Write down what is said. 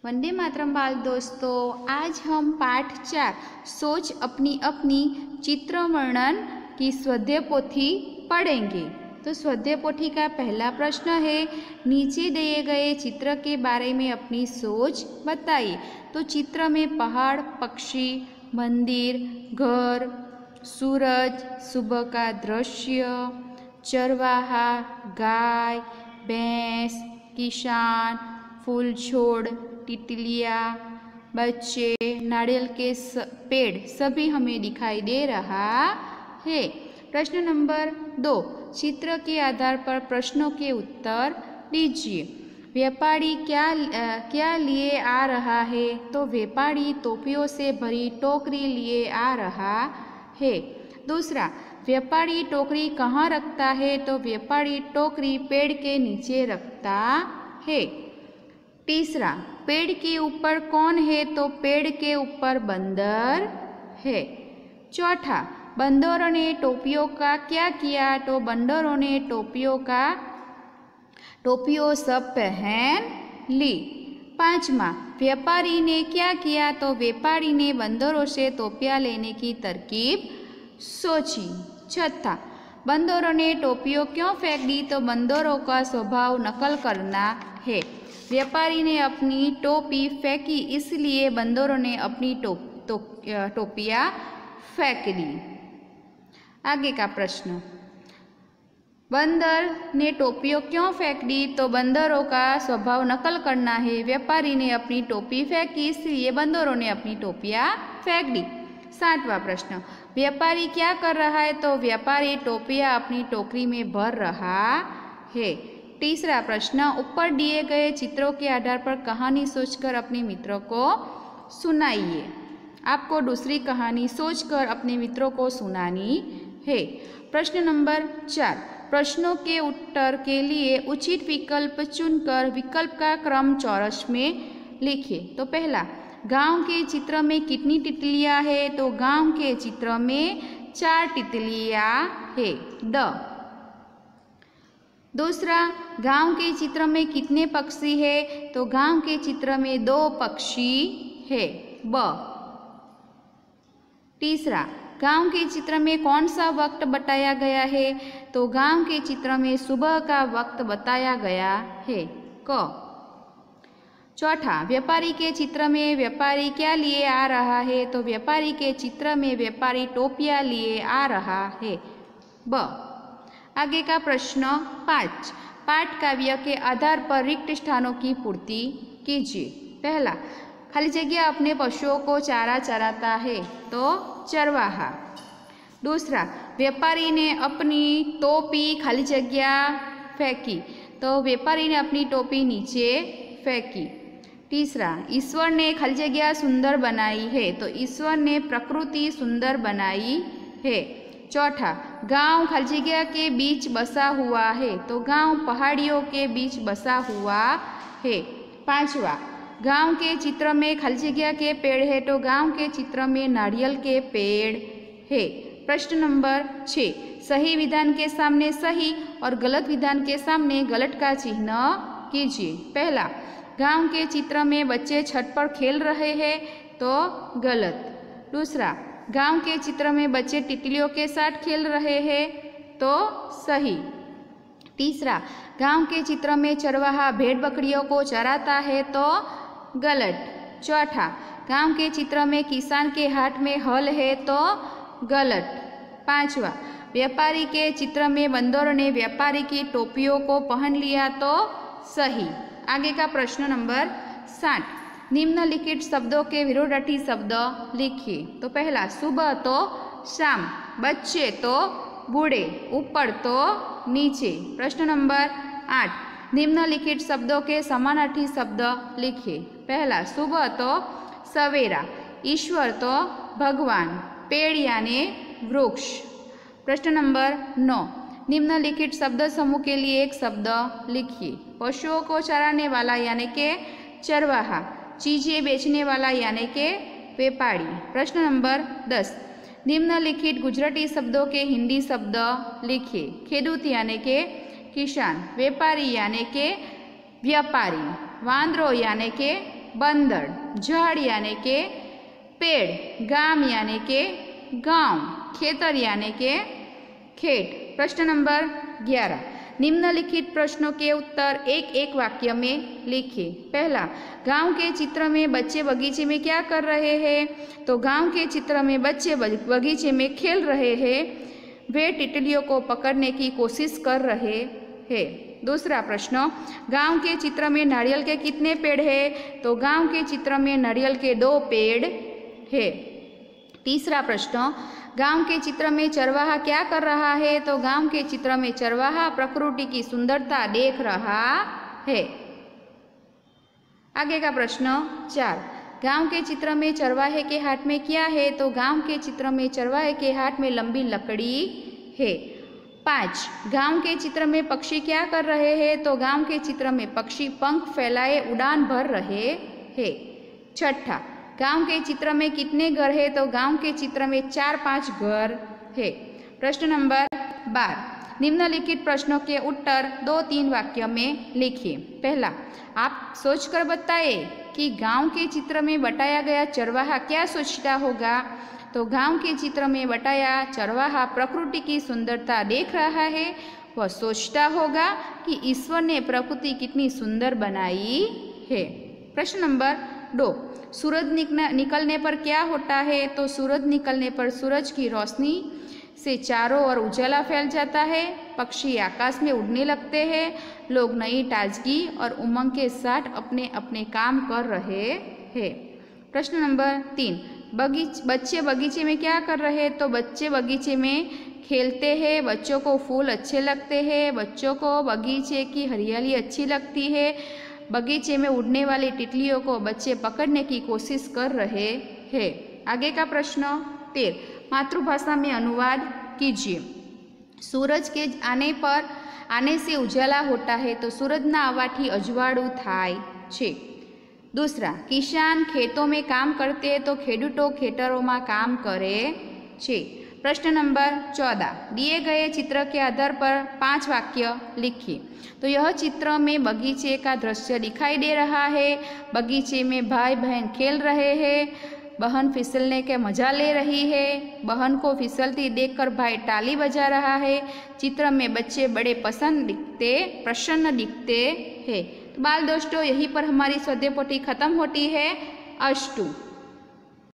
वंदे मातरम बाल दोस्तों, आज हम पाठ 4 सोच अपनी अपनी चित्र वर्णन की स्वाध्याय पोथी पढ़ेंगे। तो स्वाध्याय पोथी का पहला प्रश्न है, नीचे दिए गए चित्र के बारे में अपनी सोच बताइए। तो चित्र में पहाड़, पक्षी, मंदिर, घर, सूरज, सुबह का दृश्य, चरवाहा, गाय, भैंस, किसान, फूल छोड़, तितलियाँ, बच्चे, नारियल के पेड़ सभी हमें दिखाई दे रहा है। प्रश्न नंबर 2, चित्र के आधार पर प्रश्नों के उत्तर दीजिए। व्यापारी क्या लिए आ रहा है? तो व्यापारी टोपियों से भरी टोकरी लिए आ रहा है। दूसरा, व्यापारी टोकरी कहाँ रखता है? तो व्यापारी टोकरी पेड़ के नीचे रखता है। तीसरा, पेड़ के ऊपर कौन है? तो पेड़ के ऊपर बंदर है। चौथा, बंदरों ने टोपियों का क्या किया? तो बंदरों ने टोपियों सब पहन ली। पांचवा, व्यापारी ने क्या किया? तो व्यापारी ने बंदरों से टोपियाँ लेने की तरकीब सोची। छठा, बंदरों ने टोपियों क्यों फेंक दी? तो बंदरों का स्वभाव नकल करना है। व्यापारी ने अपनी टोपी फेंकी, इसलिए बंदरों ने अपनी टोपियाँ फेंक दी। आगे का प्रश्न, बंदर ने टोपियों क्यों फेंक दी? तो बंदरों का स्वभाव नकल करना है। व्यापारी ने अपनी टोपी फेंकी, इसलिए बंदरों ने अपनी टोपियाँ फेंक दी। सातवां प्रश्न, व्यापारी क्या कर रहा है? तो व्यापारी टोपियाँ अपनी टोकरी में भर रहा है। तीसरा प्रश्न, ऊपर दिए गए चित्रों के आधार पर कहानी सोचकर अपने मित्रों को सुनाइए। आपको दूसरी कहानी सोचकर अपने मित्रों को सुनानी है। प्रश्न नंबर 4, प्रश्नों के उत्तर के लिए उचित विकल्प चुनकर विकल्प का क्रम चौरस में लिखिए। तो पहला, गांव के चित्र में कितनी तितलियां है? तो गांव के चित्र में 4 तितलियां है। दूसरा, गांव के चित्र में कितने पक्षी है? तो गांव के चित्र में 2 पक्षी है। तीसरा, गांव के चित्र में कौन सा वक्त बताया गया है? तो गांव के चित्र में सुबह का वक्त बताया गया है। चौथा, व्यापारी के चित्र में व्यापारी क्या लिए आ रहा है? तो व्यापारी के चित्र में व्यापारी टोपियाँ लिए आ रहा है। आगे का प्रश्न 5, पाठ काव्य के आधार पर रिक्त स्थानों की पूर्ति कीजिए। पहला, खाली जगह अपने पशुओं को चारा चराता है, तो चरवाहा। दूसरा, व्यापारी ने अपनी टोपी खाली जगह फेंकी, तो व्यापारी ने अपनी टोपी नीचे फेंकी। तीसरा, ईश्वर ने खाली जगह सुंदर बनाई है, तो ईश्वर ने प्रकृति सुंदर बनाई है। चौथा, गांव खाली जगह के बीच बसा हुआ है, तो गांव पहाड़ियों के बीच बसा हुआ है। पांचवा, गांव के चित्र में खाली जगह के पेड़ है, तो गांव के चित्र में नारियल के पेड़ है। प्रश्न नंबर 6, सही विधान के सामने सही और गलत विधान के सामने गलत का चिन्ह कीजिए। पहला, गांव के चित्र में बच्चे छत पर खेल रहे हैं, तो गलत। दूसरा, गांव के चित्र में बच्चे तितलियों के साथ खेल रहे हैं, तो सही। तीसरा, गांव के चित्र में चरवाहा भेड़ बकरियों को चराता है, तो गलत। चौथा, गांव के चित्र में किसान के हाथ में हल है, तो गलत। पांचवा, व्यापारी के चित्र में बंदरों ने व्यापारी की टोपियों को पहन लिया, तो सही। आगे का प्रश्न नंबर 7, निम्नलिखित शब्दों के विरोधार्थी शब्द लिखिए। तो पहला, सुबह तो शाम, बच्चे तो बूढ़े, ऊपर तो नीचे। प्रश्न नंबर 8, निम्नलिखित शब्दों के समानार्थी शब्द लिखिए। पहला, सुबह तो सवेरा, ईश्वर तो भगवान, पेड़ यानी वृक्ष। प्रश्न नंबर 9, निम्नलिखित शब्द समूह के लिए एक शब्द लिखिए। पशुओं को चराने वाला यानी के चरवाहा, चीजें बेचने वाला यानी के व्यापारी। प्रश्न नंबर 10, निम्नलिखित गुजराती शब्दों के हिंदी शब्द लिखिए। खेडूत यानी के किसान, व्यापारी यानी के व्यापारी, वांदरो यानी के बंदर, झाड़ यानी के पेड़, गाम यानी के गांव, खेतर यानी के खेत। प्रश्न नंबर 11, निम्नलिखित प्रश्नों के उत्तर एक एक वाक्य में लिखिए। पहला, गांव के चित्र में बच्चे बगीचे में क्या कर रहे हैं? तो गांव के चित्र में बच्चे बगीचे में खेल रहे हैं, वे तितलियों को पकड़ने की कोशिश कर रहे हैं। दूसरा प्रश्न, गांव के चित्र में नारियल के कितने पेड़ हैं? तो गांव के चित्र में नारियल के 2 पेड़ हैं। तीसरा प्रश्न, गांव के चित्र में चरवाहा क्या कर रहा है? तो गांव के चित्र में चरवाहा प्रकृति की सुंदरता देख रहा है। आगे का प्रश्न 4, गांव के चित्र में चरवाहे के हाथ में क्या है? तो गांव के चित्र में चरवाहे के हाथ में लंबी लकड़ी है। 5, गांव के चित्र में पक्षी क्या कर रहे हैं? तो गांव के चित्र में पक्षी पंख फैलाए उड़ान भर रहे हैं। छठा, गांव के चित्र में कितने घर है? तो गांव के चित्र में 4-5 घर है। प्रश्न नंबर 12, निम्नलिखित प्रश्नों के उत्तर 2-3 वाक्य में लिखिए। पहला, आप सोचकर बताइए कि गांव के चित्र में बताया गया चरवाहा क्या सोचता होगा? तो गांव के चित्र में बताया चरवाहा प्रकृति की सुंदरता देख रहा है, वह सोचता होगा कि ईश्वर ने प्रकृति कितनी सुंदर बनाई है। प्रश्न नंबर 2, सूरज निकलने पर क्या होता है? तो सूरज निकलने पर सूरज की रोशनी से चारों ओर उजाला फैल जाता है, पक्षी आकाश में उड़ने लगते हैं, लोग नई ताजगी और उमंग के साथ अपने अपने काम कर रहे हैं। प्रश्न नंबर 3, बच्चे बगीचे में क्या कर रहे हैं? तो बच्चे बगीचे में खेलते हैं, बच्चों को फूल अच्छे लगते हैं, बच्चों को बगीचे की हरियाली अच्छी लगती है, बगीचे में उड़ने वाली तितलियों को बच्चे पकड़ने की कोशिश कर रहे हैं। आगे का प्रश्न 13, मातृभाषा में अनुवाद कीजिए। सूरज के आने से उजाला होता है, तो सूरजना आवाथी अजवाळुं थाय छे। दूसरा, किसान खेतों में काम करते हैं, तो खेडूतो खेतरों में काम करे छे। प्रश्न नंबर 14, दिए गए चित्र के आधार पर 5 वाक्य लिखिए। तो यह चित्र में बगीचे का दृश्य दिखाई दे रहा है, बगीचे में भाई बहन खेल रहे हैं, बहन फिसलने के मजा ले रही है, बहन को फिसलती देखकर भाई ताली बजा रहा है, चित्र में बच्चे बड़े प्रसन्न दिखते हैं। तो बाल दोस्तों, यहीं पर हमारी स्वाध्याय पोथी खत्म होती है। अस्तु।